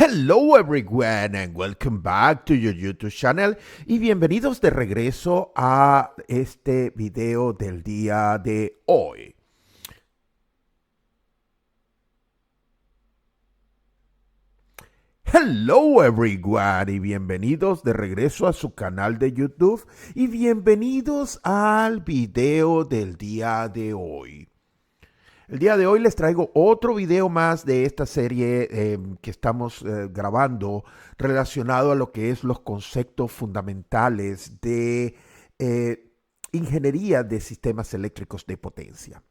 Hello everyone and welcome back to your YouTube channel y bienvenidos de regreso a este video del día de hoy. Hello everyone y bienvenidos de regreso a su canal de YouTube y bienvenidos al video del día de hoy. El día de hoy les traigo otro video más de esta serie que estamos grabando relacionado a lo que es los conceptos fundamentales de ingeniería de sistemas eléctricos de potencia.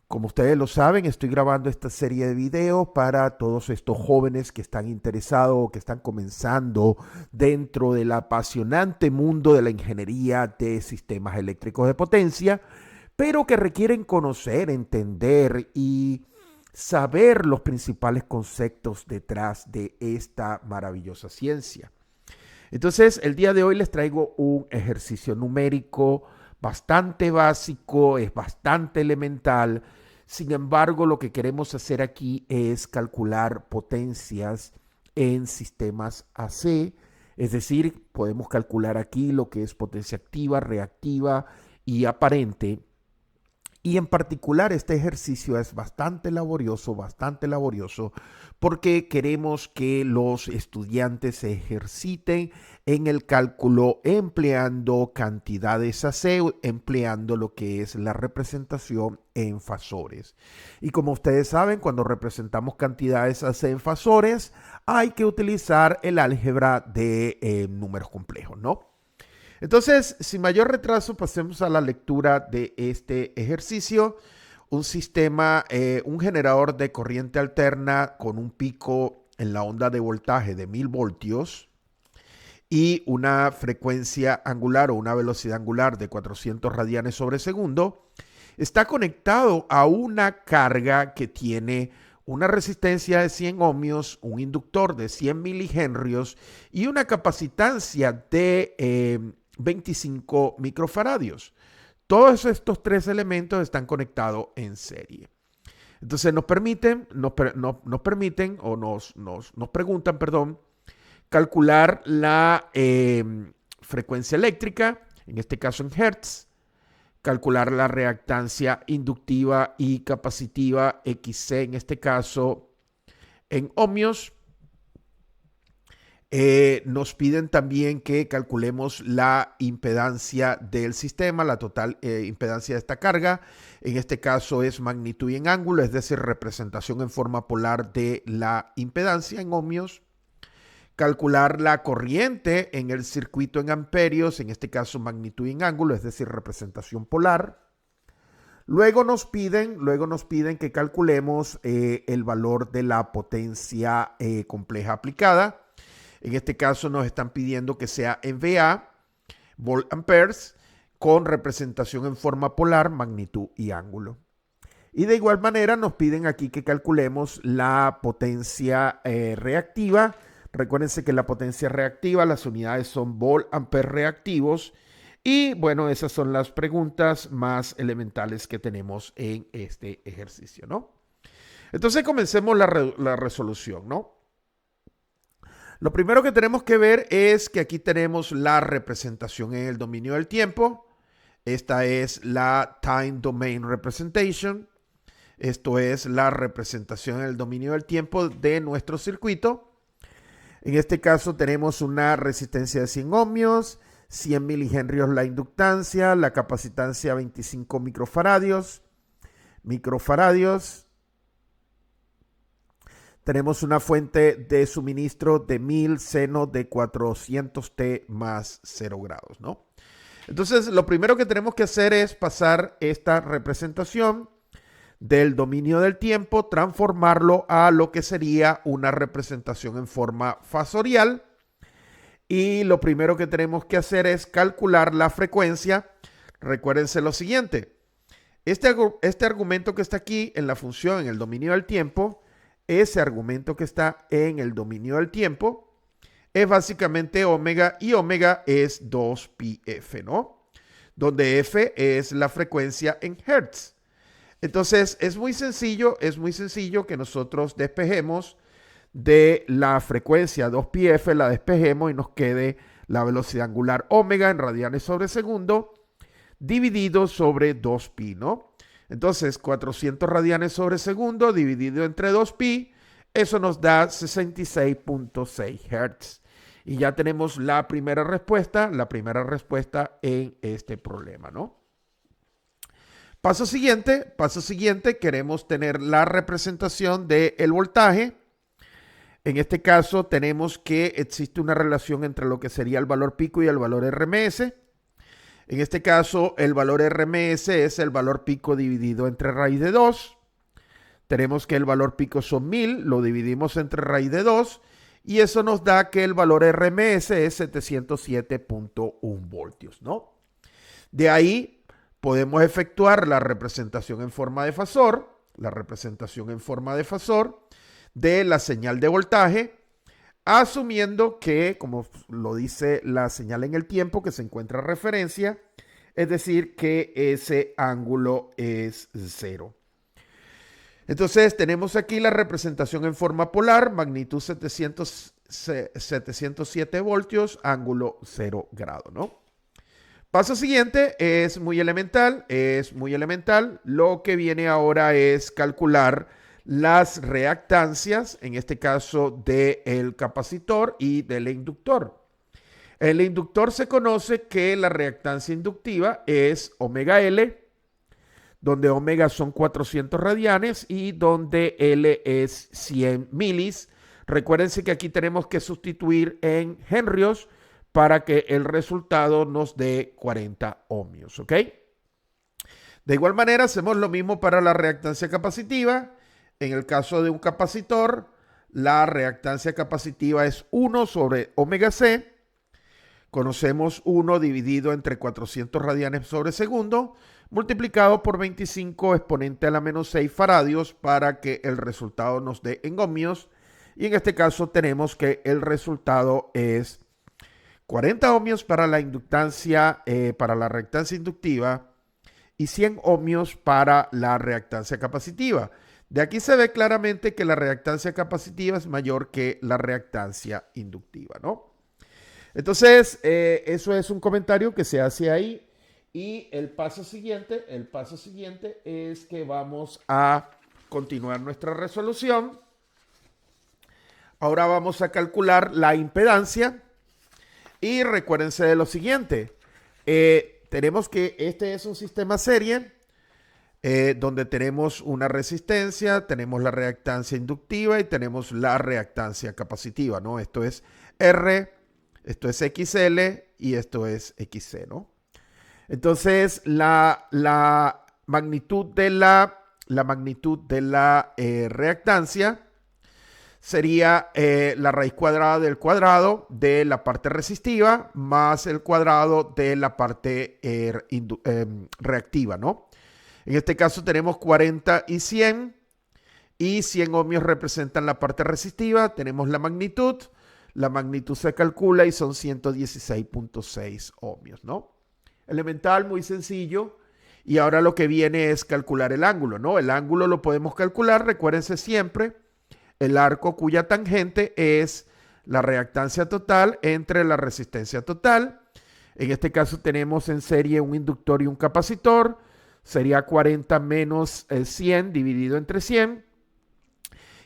Como ustedes lo saben, estoy grabando esta serie de videos para todos estos jóvenes que están interesados o que están comenzando dentro del apasionante mundo de la ingeniería de sistemas eléctricos de potencia, pero que requieren conocer, entender y saber los principales conceptos detrás de esta maravillosa ciencia. Entonces, el día de hoy les traigo un ejercicio numérico bastante básico, es bastante elemental. Sin embargo, lo que queremos hacer aquí es calcular potencias en sistemas AC, es decir, podemos calcular aquí lo que es potencia activa, reactiva y aparente. Y en particular este ejercicio es bastante laborioso, porque queremos que los estudiantes se ejerciten en el cálculo empleando cantidades AC, empleando lo que es la representación en fasores. Y como ustedes saben, cuando representamos cantidades AC en fasores, hay que utilizar el álgebra de números complejos, ¿no? Entonces, sin mayor retraso, pasemos a la lectura de este ejercicio. Un sistema, un generador de corriente alterna con un pico en la onda de voltaje de 1000 voltios y una frecuencia angular o una velocidad angular de 400 radianes sobre segundo, está conectado a una carga que tiene una resistencia de 100 ohmios, un inductor de 100 milihenrios y una capacitancia de 25 microfaradios. Todos estos tres elementos están conectados en serie. Entonces nos preguntan, calcular la frecuencia eléctrica, en este caso en hertz, calcular la reactancia inductiva y capacitiva XC, en este caso en ohmios. Nos piden también que calculemos la impedancia del sistema, la total impedancia de esta carga. En este caso es magnitud y en ángulo, es decir, representación en forma polar de la impedancia en ohmios. Calcular la corriente en el circuito en amperios, en este caso magnitud y en ángulo, es decir, representación polar. Luego nos piden que calculemos el valor de la potencia compleja aplicada. En este caso nos están pidiendo que sea en VA, volt amperes, con representación en forma polar, magnitud y ángulo. Y de igual manera nos piden aquí que calculemos la potencia reactiva. Recuérdense que la potencia reactiva, las unidades son volt amperes reactivos. Y bueno, esas son las preguntas más elementales que tenemos en este ejercicio, ¿no? Entonces comencemos la resolución, ¿no? Lo primero que tenemos que ver es que aquí tenemos la representación en el dominio del tiempo. Esta es la Time Domain Representation. Esto es la representación en el dominio del tiempo de nuestro circuito. En este caso tenemos una resistencia de 100 ohmios, 100 milihenrios la inductancia, la capacitancia 25 microfaradios. Tenemos una fuente de suministro de 1000 seno de 400 T más 0 grados, ¿no? Entonces, lo primero que tenemos que hacer es pasar esta representación del dominio del tiempo, transformarlo a lo que sería una representación en forma fasorial. Y lo primero que tenemos que hacer es calcular la frecuencia. Recuérdense lo siguiente. Este argumento que está aquí en la función en el dominio del tiempo, ese argumento que está en el dominio del tiempo es básicamente omega y omega es 2πf, ¿no? Donde f es la frecuencia en hertz. Entonces es muy sencillo que nosotros despejemos de la frecuencia 2πf la despejemos y nos quede la velocidad angular omega en radianes sobre segundo dividido sobre 2pi, ¿no? Entonces, 400 radianes sobre segundo dividido entre 2pi, eso nos da 66.6 Hz. Y ya tenemos la primera respuesta en este problema, ¿no? Paso siguiente, queremos tener la representación del voltaje. En este caso tenemos que existe una relación entre lo que sería el valor pico y el valor RMS. En este caso, el valor RMS es el valor pico dividido entre raíz de 2. Tenemos que el valor pico son 1000, lo dividimos entre raíz de 2 y eso nos da que el valor RMS es 707.1 voltios, ¿no? De ahí podemos efectuar la representación en forma de fasor, de la señal de voltaje, asumiendo que, como lo dice la señal en el tiempo que se encuentra referencia, es decir, que ese ángulo es 0. Entonces tenemos aquí la representación en forma polar, magnitud 707 voltios, ángulo 0 grado, ¿no? Paso siguiente es muy elemental, Lo que viene ahora es calcular las reactancias, en este caso del capacitor y del inductor. En el inductor se conoce que la reactancia inductiva es omega L, donde omega son 400 radianes y donde L es 100 milis. Recuérdense que aquí tenemos que sustituir en henrios para que el resultado nos dé 40 ohmios, ¿ok? De igual manera, hacemos lo mismo para la reactancia capacitiva. En el caso de un capacitor, la reactancia capacitiva es 1 sobre omega C. Conocemos 1 dividido entre 400 radianes sobre segundo, multiplicado por 25 exponente a la menos 6 faradios para que el resultado nos dé en ohmios. Y en este caso tenemos que el resultado es 40 ohmios para la inductancia, para la reactancia inductiva y 100 ohmios para la reactancia capacitiva. De aquí se ve claramente que la reactancia capacitiva es mayor que la reactancia inductiva, ¿no? Entonces, eso es un comentario que se hace ahí. Y el paso siguiente es que vamos a continuar nuestra resolución. Ahora vamos a calcular la impedancia. Y recuérdense de lo siguiente. Tenemos que este es un sistema serie donde tenemos una resistencia, tenemos la reactancia inductiva y tenemos la reactancia capacitiva, ¿no? Esto es R, esto es XL y esto es XC, ¿no? Entonces, la magnitud de la reactancia sería la raíz cuadrada del cuadrado de la parte resistiva más el cuadrado de la parte reactiva, ¿no? En este caso tenemos 40 y 100 ohmios representan la parte resistiva. Tenemos la magnitud se calcula y son 116.6 ohmios, ¿no? Elemental, muy sencillo. Y ahora lo que viene es calcular el ángulo, ¿no? El ángulo lo podemos calcular, recuérdense siempre, el arco cuya tangente es la reactancia total entre la resistencia total. En este caso tenemos en serie un inductor y un capacitor. Sería 40 menos 100 dividido entre 100.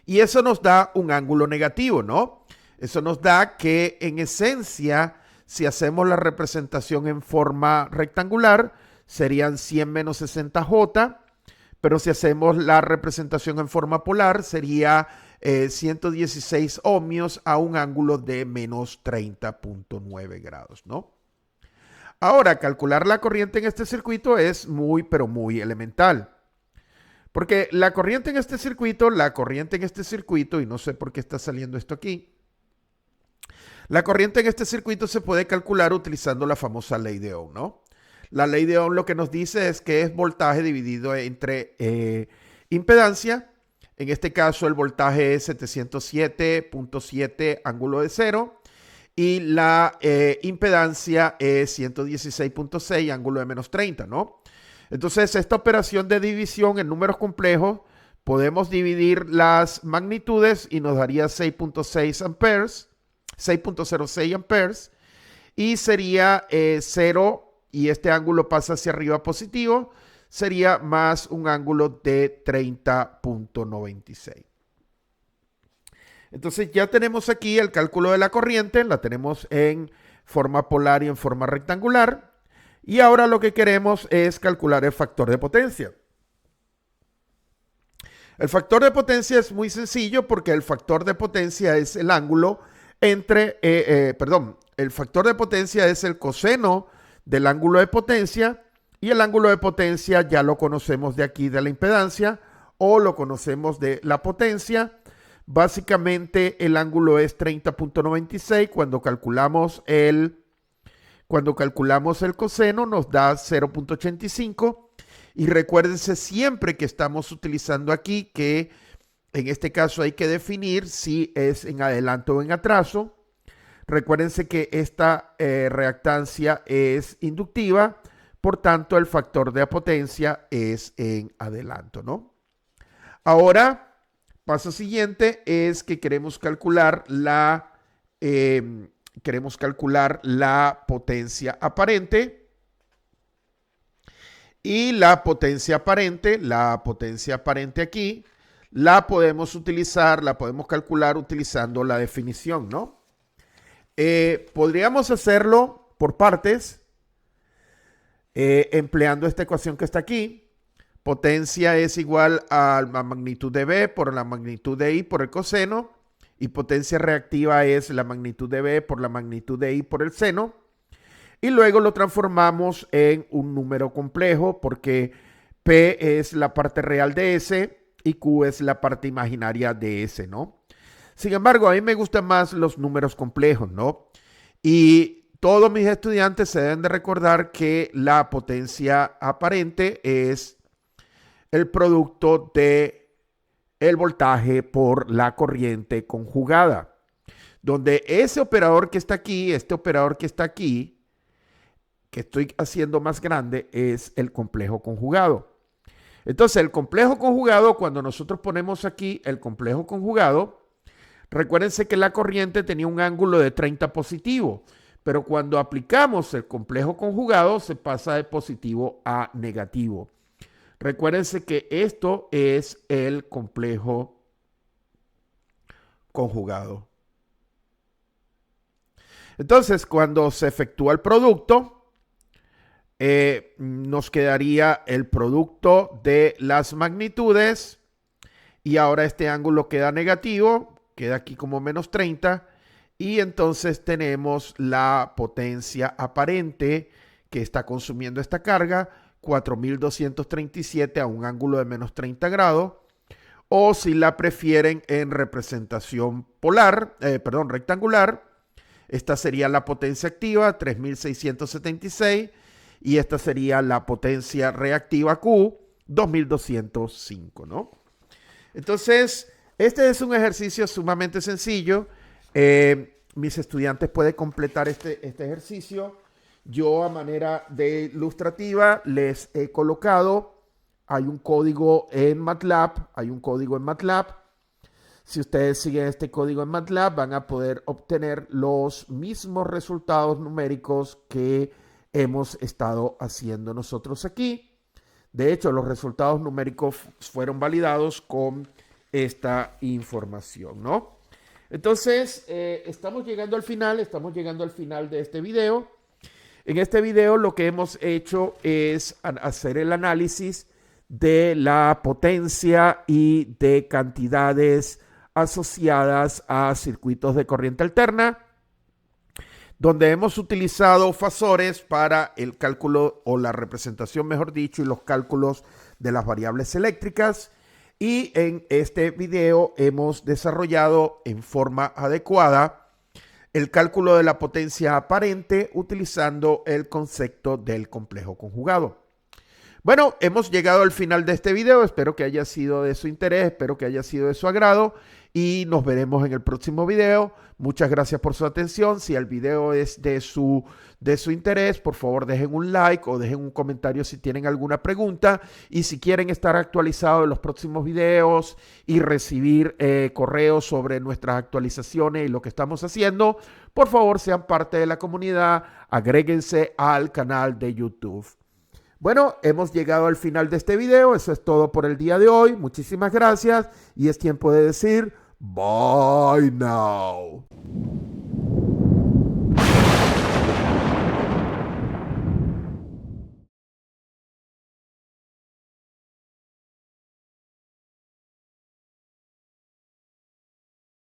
Y eso nos da un ángulo negativo, ¿no? Eso nos da que en esencia, si hacemos la representación en forma rectangular, serían 100 menos 60J. Pero si hacemos la representación en forma polar, sería 116 ohmios a un ángulo de menos 30.9 grados, ¿no? Ahora, calcular la corriente en este circuito es muy, pero muy elemental. Porque la corriente en este circuito, y no sé por qué está saliendo esto aquí, la corriente en este circuito se puede calcular utilizando la famosa ley de Ohm, ¿no? La ley de Ohm lo que nos dice es que es voltaje dividido entre impedancia. En este caso, el voltaje es 707.7 ángulo de 0. Y la impedancia es 116.6 ángulo de menos 30, ¿no? Entonces, esta operación de división en números complejos podemos dividir las magnitudes y nos daría 6.6 amperes, 6.06 amperes, y sería 0, y este ángulo pasa hacia arriba positivo, sería más un ángulo de 30.96. Entonces ya tenemos aquí el cálculo de la corriente, la tenemos en forma polar y en forma rectangular, y ahora lo que queremos es calcular el factor de potencia. El factor de potencia es muy sencillo porque el factor de potencia es el ángulo entre, el factor de potencia es el coseno del ángulo de potencia, y el ángulo de potencia ya lo conocemos de aquí de la impedancia o lo conocemos de la potencia. Básicamente el ángulo es 30.96. Cuando calculamos el coseno nos da 0.85. Y recuérdense siempre que estamos utilizando aquí que en este caso hay que definir si es en adelanto o en atraso. Recuérdense que esta reactancia es inductiva, por tanto el factor de potencia es en adelanto, ¿no? Ahora, paso siguiente es que queremos calcular la potencia aparente. Y la potencia aparente aquí, la podemos calcular utilizando la definición, ¿no? Podríamos hacerlo por partes, empleando esta ecuación que está aquí. Potencia es igual a la magnitud de B por la magnitud de I por el coseno, y potencia reactiva es la magnitud de B por la magnitud de I por el seno. Y luego lo transformamos en un número complejo porque P es la parte real de S y Q es la parte imaginaria de S, ¿no? Sin embargo, a mí me gustan más los números complejos, ¿no? Y todos mis estudiantes se deben de recordar que la potencia aparente es el producto de el voltaje por la corriente conjugada, donde ese operador que está aquí, que estoy haciendo más grande, es el complejo conjugado. Entonces, el complejo conjugado, cuando nosotros ponemos aquí el complejo conjugado, recuérdense que la corriente tenía un ángulo de 30 positivo, pero cuando aplicamos el complejo conjugado se pasa de positivo a negativo. Recuérdense que esto es el complejo conjugado. Entonces, cuando se efectúa el producto, nos quedaría el producto de las magnitudes, y ahora este ángulo queda negativo, queda aquí como menos 30, y entonces tenemos la potencia aparente que está consumiendo esta carga, 4237 a un ángulo de menos 30 grados, o si la prefieren en representación rectangular, esta sería la potencia activa, 3676, y esta sería la potencia reactiva Q, 2205, ¿no? Entonces, este es un ejercicio sumamente sencillo. Mis estudiantes pueden completar este ejercicio. Yo, a manera de ilustrativa, les he colocado, hay un código en MATLAB, Si ustedes siguen este código en MATLAB, van a poder obtener los mismos resultados numéricos que hemos estado haciendo nosotros aquí. De hecho, los resultados numéricos fueron validados con esta información, ¿no? Entonces, estamos llegando al final de este video. En este video lo que hemos hecho es hacer el análisis de la potencia y de cantidades asociadas a circuitos de corriente alterna, donde hemos utilizado fasores para el cálculo o la representación, mejor dicho, y los cálculos de las variables eléctricas. Y en este video hemos desarrollado en forma adecuada el cálculo de la potencia aparente utilizando el concepto del complejo conjugado. Bueno, hemos llegado al final de este video. Espero que haya sido de su interés, espero que haya sido de su agrado. y nos veremos en el próximo video. Muchas gracias por su atención. Si el video es de su interés, por favor dejen un like o dejen un comentario si tienen alguna pregunta. Y si quieren estar actualizados en los próximos videos y recibir correos sobre nuestras actualizaciones y lo que estamos haciendo, por favor sean parte de la comunidad, agréguense al canal de YouTube. Bueno, hemos llegado al final de este video. Eso es todo por el día de hoy. Muchísimas gracias y es tiempo de decir bye now.